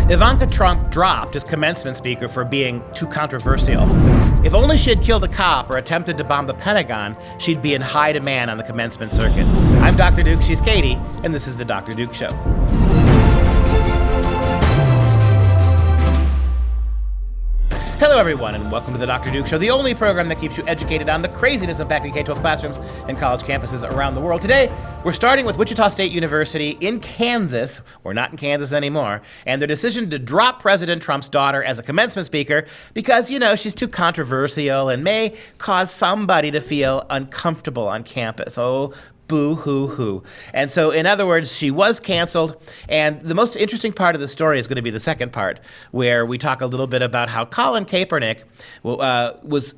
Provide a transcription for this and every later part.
Ivanka Trump dropped as commencement speaker for being too controversial. If only she had killed a cop or attempted to bomb the Pentagon, she'd be in high demand on the commencement circuit. I'm Dr. Duke, she's Katie, and this is The Dr. Duke Show. Hello, everyone, and welcome to The Dr. Duke Show, the only program that keeps you educated on the craziness impacting K-12 classrooms and college campuses around the world. Today, we're starting with Wichita State University in Kansas. We're not in Kansas anymore. And their decision to drop President Trump's daughter as a commencement speaker because, she's too controversial and may cause somebody to feel uncomfortable on campus. Oh, boo-hoo-hoo. And so, in other words, she was canceled. And the most interesting part of the story is going to be the second part, where we talk a little bit about how Colin Kaepernick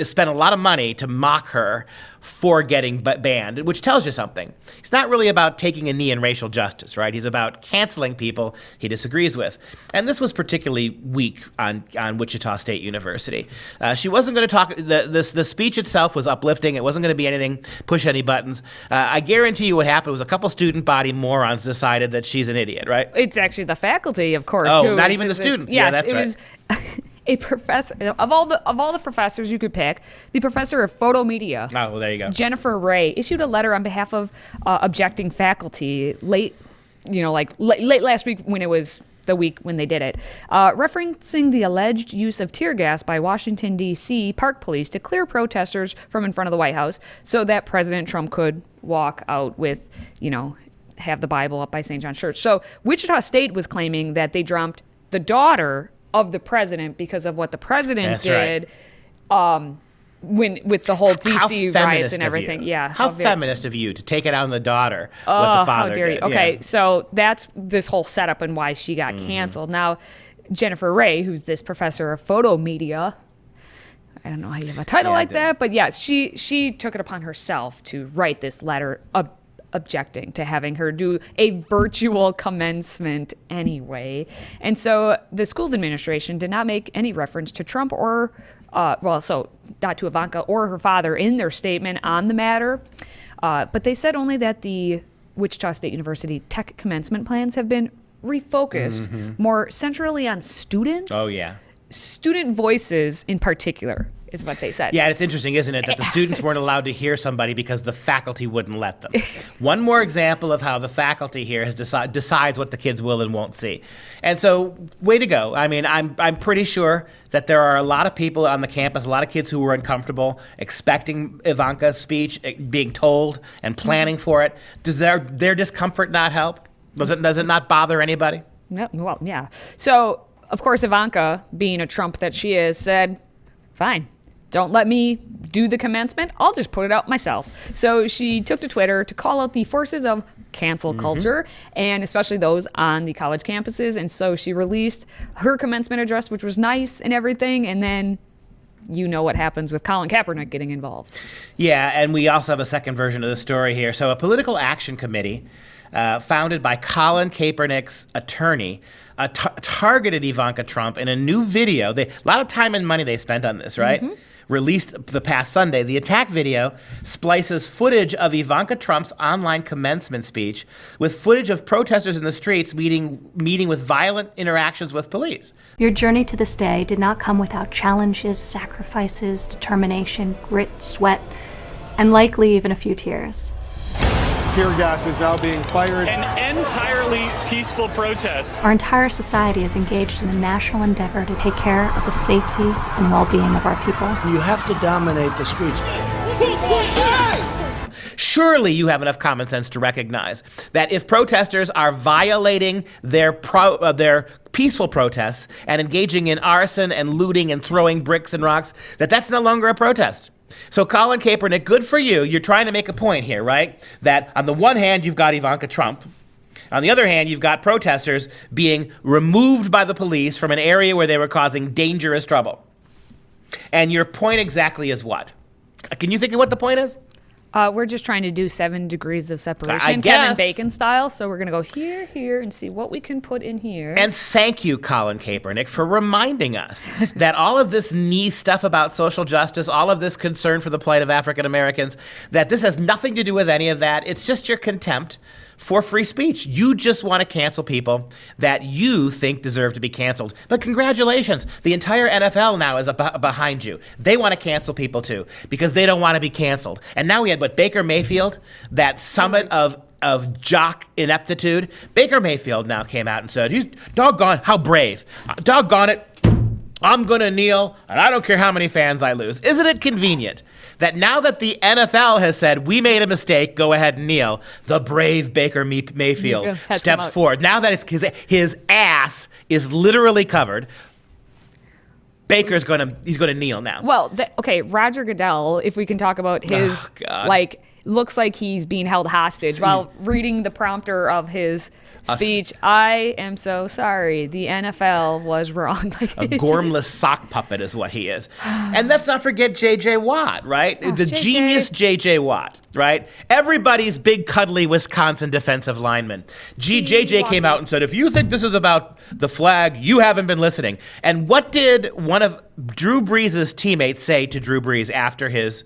spent a lot of money to mock her for getting banned, which tells you something. It's not really about taking a knee in racial justice, right? He's about canceling people he disagrees with. And this was particularly weak on Wichita State University. She wasn't going to talk, the speech itself was uplifting. It wasn't going to be anything, push any buttons. I guarantee you what happened was a couple student body morons decided that she's an idiot, right? It's actually the faculty, of course. Oh, not even the students. Yes, yeah, that's right. Was a professor of all the professors you could pick, the professor of photo media. Oh, well, there you go. Jennifer Ray issued a letter on behalf of objecting faculty late last week when it was the week when they did it, referencing the alleged use of tear gas by Washington, D.C. Park Police to clear protesters from in front of the White House so that President Trump could walk out with, have the Bible up by St. John's Church. So Wichita State was claiming that they dropped the daughter of the president because of what the president did. Right. With the whole DC riots and everything. Yeah. How feminist of you to take it out on the daughter, what the father how dare you. did. Okay, yeah. So that's this whole setup and why she got canceled. Now, Jennifer Ray, who's this professor of photo media, I don't know how you have a title like that, but yeah, she took it upon herself to write this letter objecting to having her do a virtual commencement anyway. And so the school's administration did not make any reference to Trump or not to Ivanka or her father in their statement on the matter. But they said only that the Wichita State University tech commencement plans have been refocused more centrally on students. Oh, yeah. Student voices in particular is what they said. Yeah, it's interesting, isn't it, that the students weren't allowed to hear somebody because the faculty wouldn't let them. One more example of how the faculty here has decides what the kids will and won't see. And so, way to go. I mean, I'm pretty sure that there are a lot of people on the campus, a lot of kids who were uncomfortable expecting Ivanka's speech, being told and planning for it. Does their discomfort not help? Does it not bother anybody? No, well, yeah. So, of course, Ivanka, being a Trump that she is, said, fine. Don't let me do the commencement. I'll just put it out myself. So she took to Twitter to call out the forces of cancel culture, and especially those on the college campuses. And so she released her commencement address, which was nice and everything. And then you know what happens with Colin Kaepernick getting involved. Yeah, and we also have a second version of the story here. So a political action committee founded by Colin Kaepernick's attorney targeted Ivanka Trump in a new video. A lot of time and money they spent on this, right? Released the past Sunday. The attack video splices footage of Ivanka Trump's online commencement speech with footage of protesters in the streets meeting with violent interactions with police. Your journey to this day did not come without challenges, sacrifices, determination, grit, sweat, and likely even a few tears. Tear gas is now being fired. An entirely peaceful protest. Our entire society is engaged in a national endeavor to take care of the safety and well-being of our people. You have to dominate the streets. Surely you have enough common sense to recognize that if protesters are violating their peaceful protests and engaging in arson and looting and throwing bricks and rocks, that's no longer a protest. So Colin Kaepernick, good for you. You're trying to make a point here, right? That on the one hand, you've got Ivanka Trump. On the other hand, you've got protesters being removed by the police from an area where they were causing dangerous trouble. And your point exactly is what? Can you think of what the point is? We're just trying to do 7 degrees of separation, I guess. Kevin Bacon style. So we're going to go here, and see what we can put in here. And thank you, Colin Kaepernick, for reminding us that all of this knee stuff about social justice, all of this concern for the plight of African Americans, that this has nothing to do with any of that. It's just your contempt for free speech. You just want to cancel people that you think deserve to be canceled. But congratulations, the entire NFL now is behind you. They want to cancel people too because they don't want to be canceled. And now we had Baker Mayfield, that summit of jock ineptitude. Baker Mayfield now came out and said, he's doggone, how brave. Doggone it, I'm going to kneel, and I don't care how many fans I lose. Isn't it convenient that now that the NFL has said, we made a mistake, go ahead and kneel, the brave Baker Mayfield steps forward. Now that his ass is literally covered, he's going to kneel now. Well, Roger Goodell, if we can talk about his, looks like he's being held hostage while reading the prompter of his speech. I am so sorry. The NFL was wrong. A gormless sock puppet is what he is. And let's not forget J.J. Watt, right? The genius J.J. Watt, right? Everybody's big, cuddly Wisconsin defensive lineman. J.J. came out and said, if you think this is about the flag, you haven't been listening. And what did one of Drew Brees' teammates say to Drew Brees after his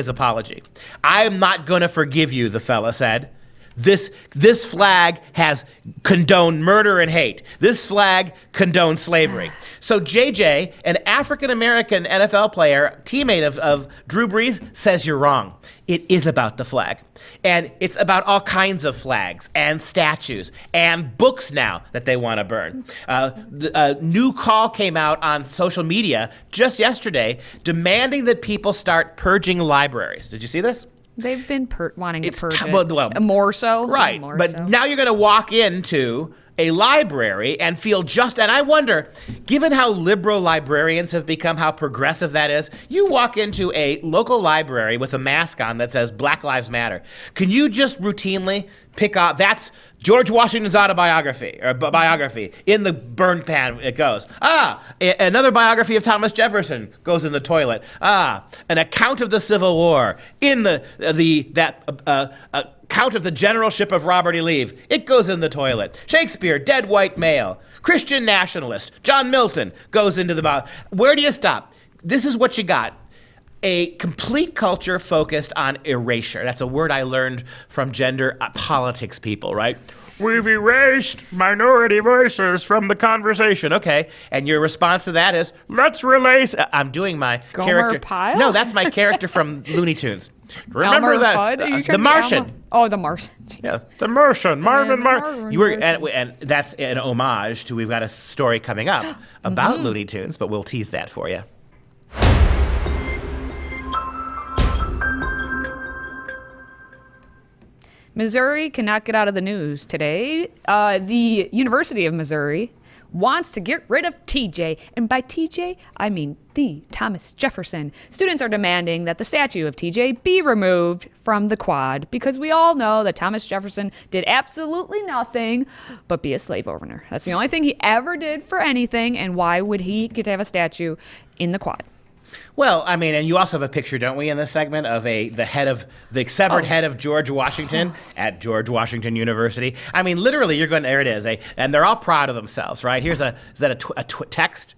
apology? I'm not going to forgive you, the fella said. This flag has condoned murder and hate. This flag condones slavery. So JJ, an African-American NFL player, teammate of Drew Brees, says you're wrong. It is about the flag. And it's about all kinds of flags and statues and books now that they want to burn. A new call came out on social media just yesterday demanding that people start purging libraries. Did you see this? They've been wanting to purge it. More so. Right. But now you're going to walk into a library and feel just, and I wonder, given how liberal librarians have become, how progressive that is, you walk into a local library with a mask on that says Black Lives Matter. Can you just routinely pick up, that's George Washington's autobiography, or biography, in the burn pan it goes. Another biography of Thomas Jefferson goes in the toilet. An account of the Civil War, in account of the generalship of Robert E. Lee, it goes in the toilet. Shakespeare, dead white male. Christian nationalist, John Milton, goes into the Where do you stop? This is what you got. A complete culture focused on erasure. That's a word I learned from gender politics people, right? We've erased minority voices from the conversation. Okay, and your response to that is, let's release... I'm doing my character... Pyle? No, that's my character from Looney Tunes. Remember Elmer that? Fudd? The Martian. Oh, the Martian. Yeah, the Martian. Marvin. And that's an homage to, we've got a story coming up about Looney Tunes, but we'll tease that for you. Missouri cannot get out of the news today. The University of Missouri wants to get rid of TJ. And by TJ, I mean the Thomas Jefferson. Students are demanding that the statue of TJ be removed from the quad because we all know that Thomas Jefferson did absolutely nothing but be a slave owner. That's the only thing he ever did for anything, and why would he get to have a statue in the quad? Well, I mean, and you also have a picture, don't we, in this segment of the severed head of George Washington at George Washington University. I mean, literally, there it is, and they're all proud of themselves, right? Is that a text?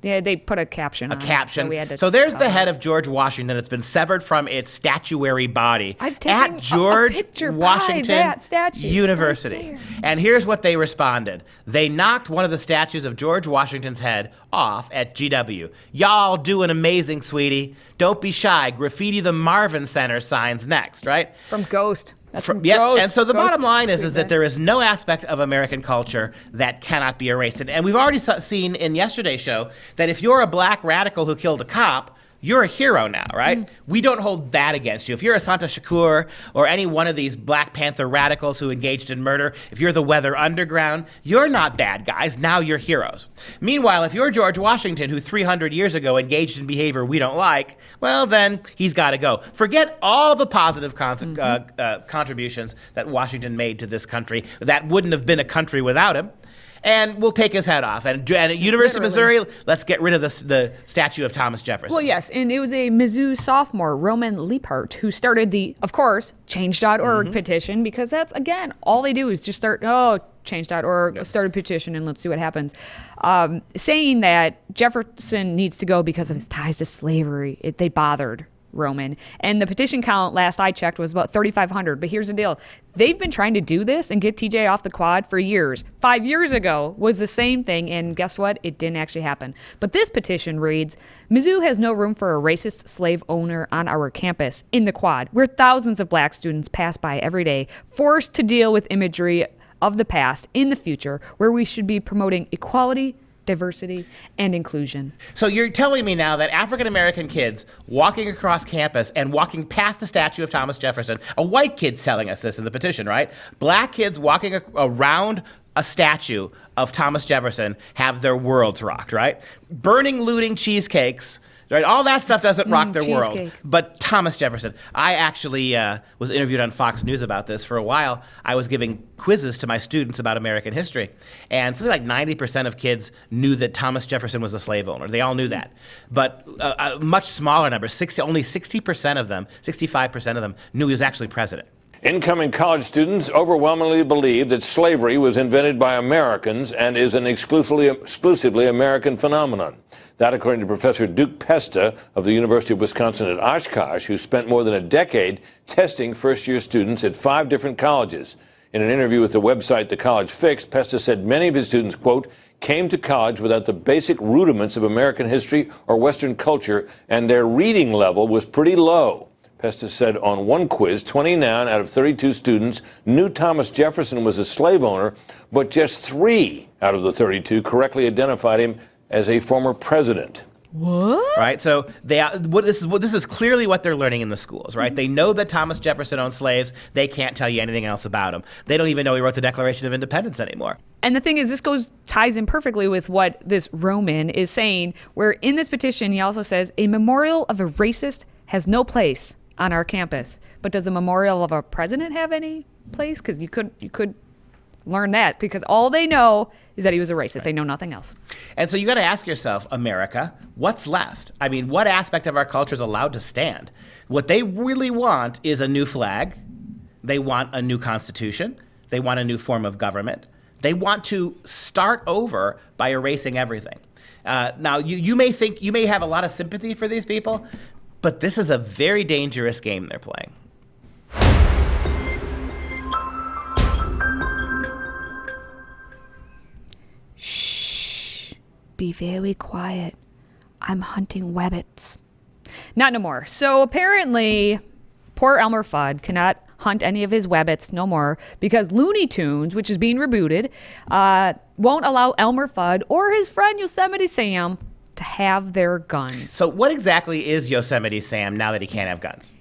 Yeah, they put a caption on it. So there's the head of George Washington. It's been severed from its statuary body at George Washington University. Right, and here's what they responded. They knocked one of the statues of George Washington's head off at GW. Y'all doing amazing, sweetie. Don't be shy. Graffiti the Marvin Center signs next, right? From Ghost. And so the bottom line is that there is no aspect of American culture that cannot be erased. And we've already seen in yesterday's show that if you're a black radical who killed a cop, you're a hero now, right? We don't hold that against you. If you're a Santa Shakur or any one of these Black Panther radicals who engaged in murder, if you're the Weather Underground, you're not bad guys. Now you're heroes. Meanwhile, if you're George Washington, who 300 years ago engaged in behavior we don't like, well, then he's got to go. Forget all the positive contributions that Washington made to this country. That wouldn't have been a country without him. And we'll take his head off. And at University of Missouri, let's get rid of the statue of Thomas Jefferson. Well, yes, and it was a Mizzou sophomore, Roman Liepert, who started the, of course, Change.org petition, because that's, again, all they do is just start, Change.org, start a petition and let's see what happens. Saying that Jefferson needs to go because of his ties to slavery. They bothered Roman. And the petition count, last I checked, was about 3,500. But here's the deal. They've been trying to do this and get TJ off the quad for years. 5 years ago was the same thing, and guess what? It didn't actually happen. But this petition reads, Mizzou has no room for a racist slave owner on our campus in the quad, where thousands of black students pass by every day, forced to deal with imagery of the past in the future, where we should be promoting equality, diversity, and inclusion. So you're telling me now that African-American kids walking across campus and walking past the statue of Thomas Jefferson, a white kid's telling us this in the petition, right? Black kids walking around a statue of Thomas Jefferson have their worlds rocked, right? Burning, looting cheesecakes, right? All that stuff doesn't rock their world. But Thomas Jefferson. I actually was interviewed on Fox News about this. For a while, I was giving quizzes to my students about American history. And something like 90% of kids knew that Thomas Jefferson was a slave owner. They all knew that. But a much smaller number, only 60% of them, 65% of them knew he was actually president. Incoming college students overwhelmingly believe that slavery was invented by Americans and is an exclusively American phenomenon. That, according to Professor Duke Pesta of the University of Wisconsin at Oshkosh, who spent more than a decade testing first-year students at 5 different colleges. In an interview with the website The College Fix, Pesta said many of his students, quote, came to college without the basic rudiments of American history or Western culture, and their reading level was pretty low. Pesta said on one quiz, 29 out of 32 students knew Thomas Jefferson was a slave owner, but just 3 out of the 32 correctly identified him as a former president. What? Right, so this is clearly what they're learning in the schools, right? Mm-hmm. They know that Thomas Jefferson owned slaves. They can't tell you anything else about him. They don't even know he wrote the Declaration of Independence anymore. And the thing is, this ties in perfectly with what this Roman is saying, where in this petition he also says, a memorial of a racist has no place on our campus. But does a memorial of a president have any place? Because you could learn that, because all they know is that he was a racist. Right. They know nothing else. And so you got to ask yourself, America, what's left? I mean, what aspect of our culture is allowed to stand? What they really want is a new flag. They want a new constitution. They want a new form of government. They want to start over by erasing everything. Now, you may have a lot of sympathy for these people, but this is a very dangerous game they're playing. Shh. Be very quiet. I'm hunting rabbits. Not no more. So apparently, poor Elmer Fudd cannot hunt any of his rabbits no more because Looney Tunes, which is being rebooted, won't allow Elmer Fudd or his friend Yosemite Sam to have their guns. So what exactly is Yosemite Sam now that he can't have guns?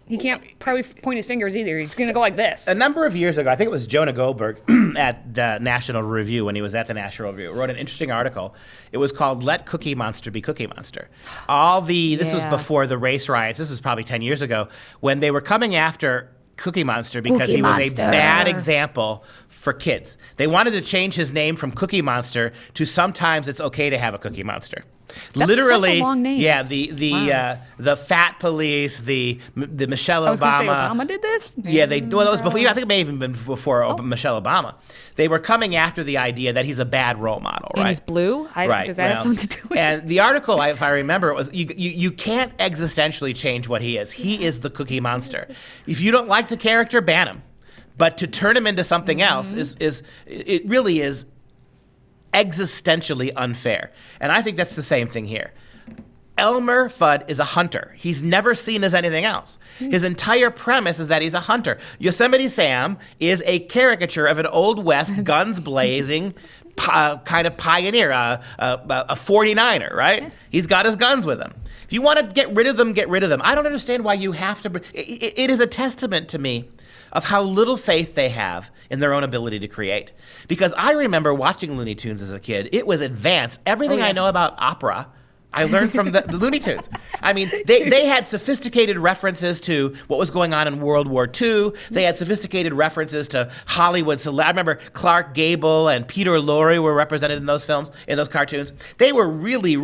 He can't probably point his fingers either. He's going to go like this. A number of years ago, I think it was Jonah Goldberg at the National Review, when he was at the National Review, wrote an interesting article. It was called Let Cookie Monster Be Cookie Monster. This was before the race riots. This was probably 10 years ago, when they were coming after Cookie Monster because he was a bad example for kids. They wanted to change his name from Cookie Monster to Sometimes It's Okay to Have a Cookie Monster. That's literally, such a long name. Yeah, the fat police, the Michelle Obama. I was going to say Obama did this? Yeah, that was before. I think it may have even been before Michelle Obama. They were coming after the idea that he's a bad role model, right? And he's blue? Right. Does that have something to do with it? And the article, if I remember, it was you can't existentially change what he is. He is the Cookie Monster. If you don't like the character, ban him. But to turn him into something else it really is existentially unfair. And I think that's the same thing here. Elmer Fudd is a hunter. He's never seen as anything else. His entire premise is that he's a hunter. Yosemite Sam is a caricature of an Old West, guns blazing kind of pioneer, a 49er, right? He's got his guns with him. If you want to get rid of them, get rid of them. I don't understand why you have to. It is a testament to me of how little faith they have in their own ability to create. Because I remember watching Looney Tunes as a kid. It was advanced. Everything I know about opera, I learned from the Looney Tunes. I mean, they had sophisticated references to what was going on in World War II. They had sophisticated references to Hollywood. I remember Clark Gable and Peter Lorre were represented in those films, in those cartoons. They were really,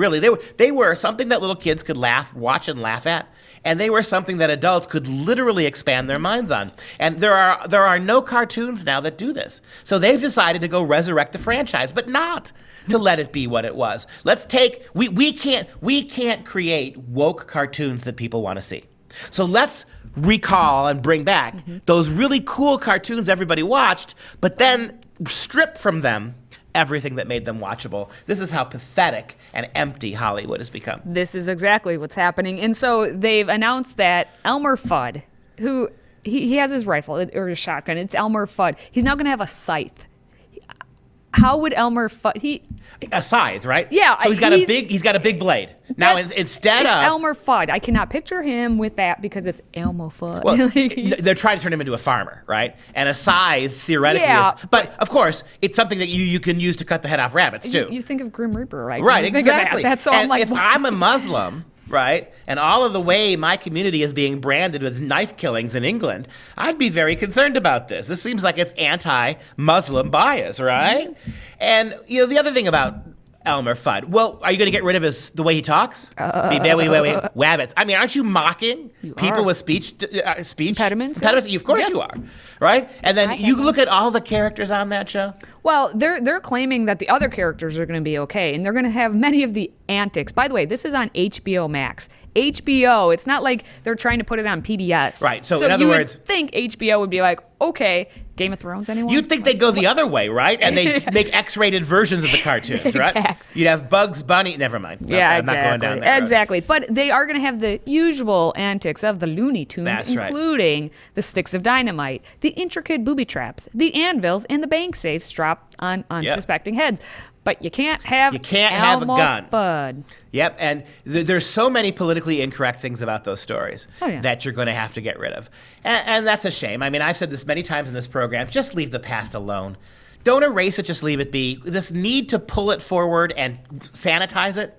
they were something that little kids could watch and laugh at. and they were something that adults could literally expand their minds on. And there are no cartoons now that do this. So they've decided to go resurrect the franchise, but not to let it be what it was. We can't create woke cartoons that people want to see. So let's recall and bring back those really cool cartoons everybody watched, but then strip from them everything that made them watchable. This is how pathetic and empty Hollywood has become. This is exactly what's happening. And so they've announced that Elmer Fudd, who he has his rifle or his shotgun, it's Elmer Fudd. He's now going to have a scythe. How would Elmer Fudd? A scythe, right? Yeah. So he's got a big blade. Now instead of Elmer Fudd, I cannot picture him with that because it's Elmo Fudd. Well, they're trying to turn him into a farmer, right? And a scythe theoretically is, but of course it's something that you can use to cut the head off rabbits too. You think of Grim Reaper, right? Right, exactly. That's so. And I'm like, if I'm a Muslim, right, and all of the way my community is being branded with knife killings in England, I'd be very concerned about this. This seems like it's anti-Muslim bias, right? And the other thing about Elmer Fudd. Well, are you going to get rid of the way he talks? Wabbits. I mean, aren't you mocking people with speech impediments? Of course you are, right? And then you look at all the characters on that show. Well, they're claiming that the other characters are going to be okay, and they're going to have many of the antics. By the way, this is on HBO Max. HBO. It's not like they're trying to put it on PBS. Right. So in other words, would think HBO would be like, okay, Game of Thrones, anyone? You'd think they'd go the other way, right? And they make X-rated versions of the cartoons, right? Exactly. You'd have Bugs Bunny. Never mind. I'm not going down there. Exactly. But they are going to have the usual antics of the Looney Tunes, including the sticks of dynamite, the intricate booby traps, the anvils, and the bank safes dropped on unsuspecting heads. But you can't have a gun. Fudd. Yep, and there's so many politically incorrect things about those stories that you're going to have to get rid of. And that's a shame. I mean, I've said this many times in this program, just leave the past alone. Don't erase it, just leave it be. This need to pull it forward and sanitize it.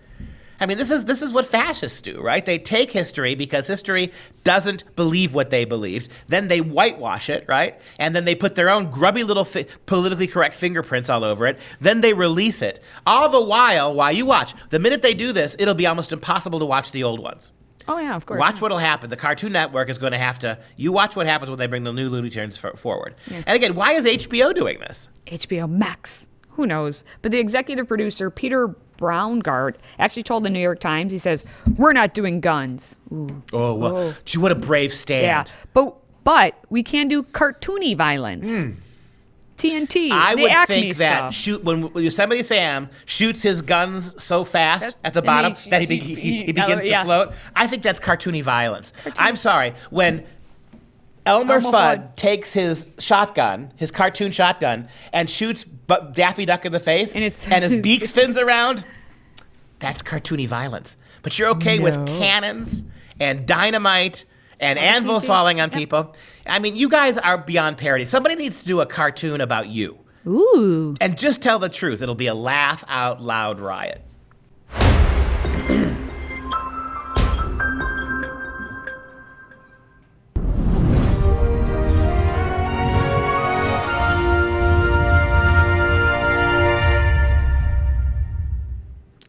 I mean, this is what fascists do, right? They take history because history doesn't believe what they believed. Then they whitewash it, right? And then they put their own grubby little politically correct fingerprints all over it. Then they release it. All the while you watch. The minute they do this, it'll be almost impossible to watch the old ones. Oh, yeah, of course. Watch what'll happen. The Cartoon Network is going to have to... You watch what happens when they bring the new Looney Tunes forward. Yeah. And again, why is HBO doing this? HBO Max. Who knows? But the executive producer, Peter Braungart, actually told the New York Times, he says, we're not doing guns. Ooh. Oh, well, gee, what a brave stand. Yeah, but we can do cartoony violence. TNT, I the would Acme think that stuff. when Yosemite Sam shoots his guns so fast at the bottom that he begins to float, I think that's cartoony violence. I'm sorry, when Elmer Fudd takes his shotgun, his cartoon shotgun, and shoots Daffy Duck in the face, and his beak spins around, that's cartoony violence. But you're okay with cannons and dynamite and anvils falling on people. I mean, you guys are beyond parody. Somebody needs to do a cartoon about you. Ooh. And just tell the truth. It'll be a laugh out loud riot.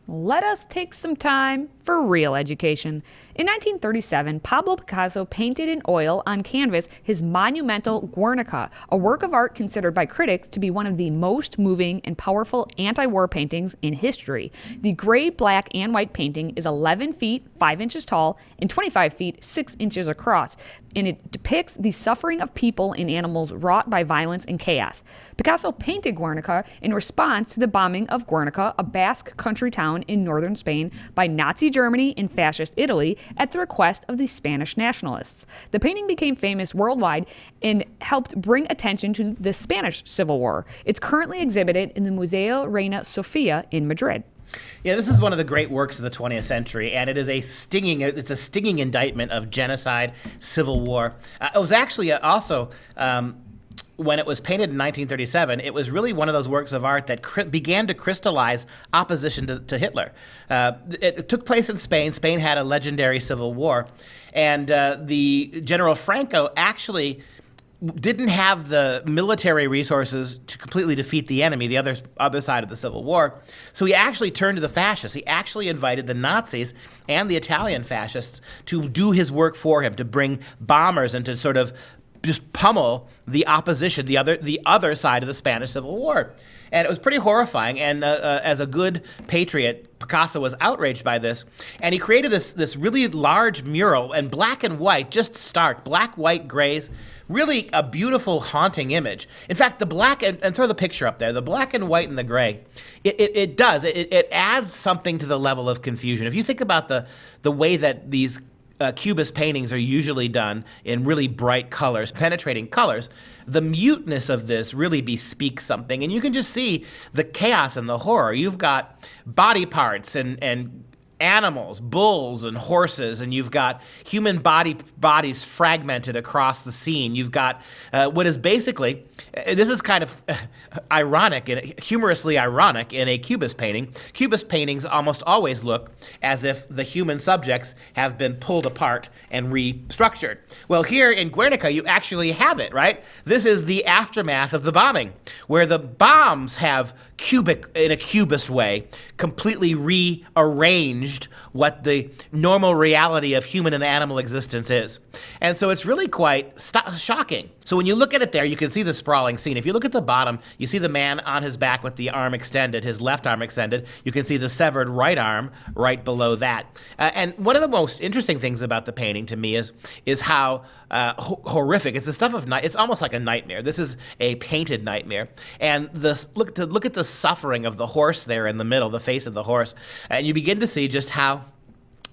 Let us take some time for real education. In 1937, Pablo Picasso painted in oil on canvas his monumental Guernica, a work of art considered by critics to be one of the most moving and powerful anti-war paintings in history. The gray, black, and white painting is 11 feet, 5 inches tall, and 25 feet, 6 inches across, and it depicts the suffering of people and animals wrought by violence and chaos. Picasso painted Guernica in response to the bombing of Guernica, a Basque country town in northern Spain, by Nazi Germany and fascist Italy at the request of the Spanish nationalists. The painting became famous worldwide and helped bring attention to the Spanish Civil War. It's currently exhibited in the Museo Reina Sofia in Madrid. Yeah, this is one of the great works of the 20th century, and it is a stinging indictment of genocide, civil war. It was actually also... when it was painted in 1937, it was really one of those works of art that began to crystallize opposition to Hitler. It took place in Spain. Spain had a legendary civil war. And the General Franco actually didn't have the military resources to completely defeat the enemy, the other side of the Civil War. So he actually turned to the fascists. He actually invited the Nazis and the Italian fascists to do his work for him, to bring bombers and to sort of just pummel the opposition, the other side of the Spanish Civil War. And it was pretty horrifying. And as a good patriot, Picasso was outraged by this. And he created this really large mural in black and white, just stark, black, white, grays. Really a beautiful, haunting image. In fact, the black, and throw the picture up there, the black and white and the gray, it adds something to the level of confusion. If you think about the way that these Cubist paintings are usually done in really bright colors, penetrating colors, the muteness of this really bespeaks something. And you can just see the chaos and the horror. You've got body parts and animals, bulls and horses, and you've got human bodies fragmented across the scene. You've got what is basically, this is kind of ironic, and humorously ironic in a Cubist painting. Cubist paintings almost always look as if the human subjects have been pulled apart and restructured. Well, here in Guernica, you actually have it, right? This is the aftermath of the bombing, where the bombs have in a Cubist way, completely rearranged what the normal reality of human and animal existence is. And so it's really quite shocking. So when you look at it there, you can see the sprawling scene. If you look at the bottom, you see the man on his back with the arm extended, his left arm extended. You can see the severed right arm right below that. And one of the most interesting things about the painting to me is how horrific. It's the stuff of night. It's almost like a nightmare. This is a painted nightmare. And look at the suffering of the horse there in the middle, the face of the horse, and you begin to see just how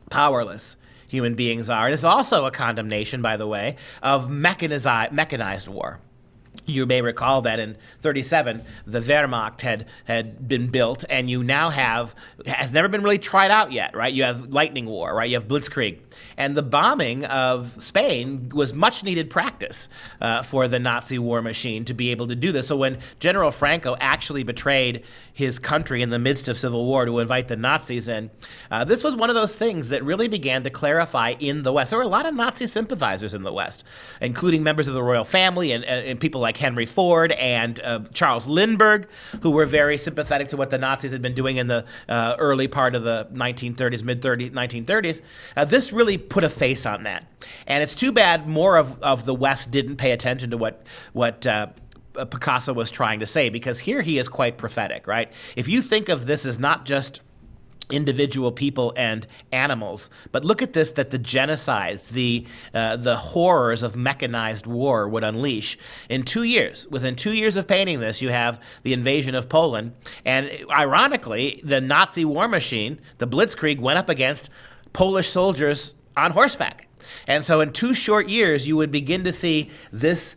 powerless human beings are. And it's also a condemnation, by the way, of mechanized war. You may recall that in 1937, the Wehrmacht had been built, and you now has never been really tried out yet, right? You have lightning war, right? You have blitzkrieg. And the bombing of Spain was much needed practice for the Nazi war machine to be able to do this. So when General Franco actually betrayed his country in the midst of civil war to invite the Nazis in, this was one of those things that really began to clarify in the West. There were a lot of Nazi sympathizers in the West, including members of the royal family and people like Henry Ford and Charles Lindbergh, who were very sympathetic to what the Nazis had been doing in the early part of the 1930s, mid-1930s. This really put a face on that. And it's too bad more of the West didn't pay attention to what Picasso was trying to say, because here he is quite prophetic, right? If you think of this as not just individual people and animals, but look at this, that the genocides, the horrors of mechanized war would unleash. In 2 years, within 2 years of painting this, you have the invasion of Poland, and ironically, the Nazi war machine, the Blitzkrieg, went up against Polish soldiers on horseback. And so in 2 short years, you would begin to see this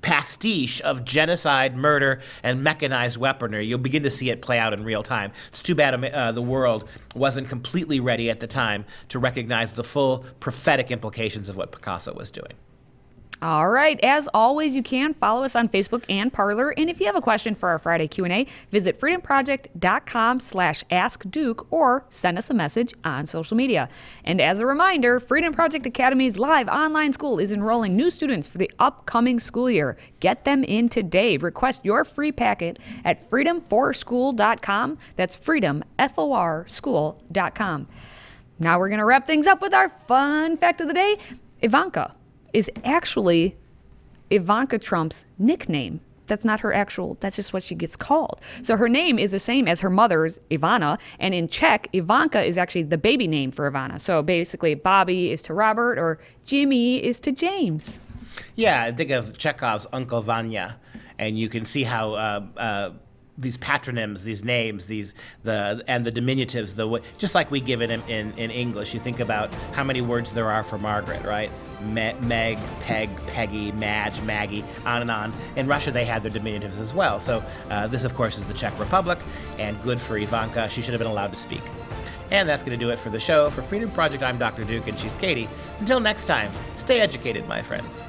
pastiche of genocide, murder, and mechanized weaponry. You'll begin to see it play out in real time. It's too bad the world wasn't completely ready at the time to recognize the full prophetic implications of what Picasso was doing. All right. As always, you can follow us on Facebook and Parler. And if you have a question for our Friday Q&A, visit freedomproject.com/askduke or send us a message on social media. And as a reminder, Freedom Project Academy's live online school is enrolling new students for the upcoming school year. Get them in today. Request your free packet at freedomforschool.com. That's freedomforschool.com. Now we're going to wrap things up with our fun fact of the day. Ivanka is actually Ivanka Trump's nickname. That's not her actual, that's just what she gets called. So her name is the same as her mother's, Ivana, and in Czech, Ivanka is actually the baby name for Ivana. So basically, Bobby is to Robert, or Jimmy is to James. Yeah, I think of Chekhov's Uncle Vanya, and you can see how these patronyms, these names, and the diminutives, just like we give it in English. You think about how many words there are for Margaret, right? Meg, Peg, Peggy, Madge, Maggie, on and on. In Russia, they had their diminutives as well. So this, of course, is the Czech Republic, and good for Ivanka. She should have been allowed to speak. And that's going to do it for the show. For Freedom Project, I'm Dr. Duke, and she's Katie. Until next time, stay educated, my friends.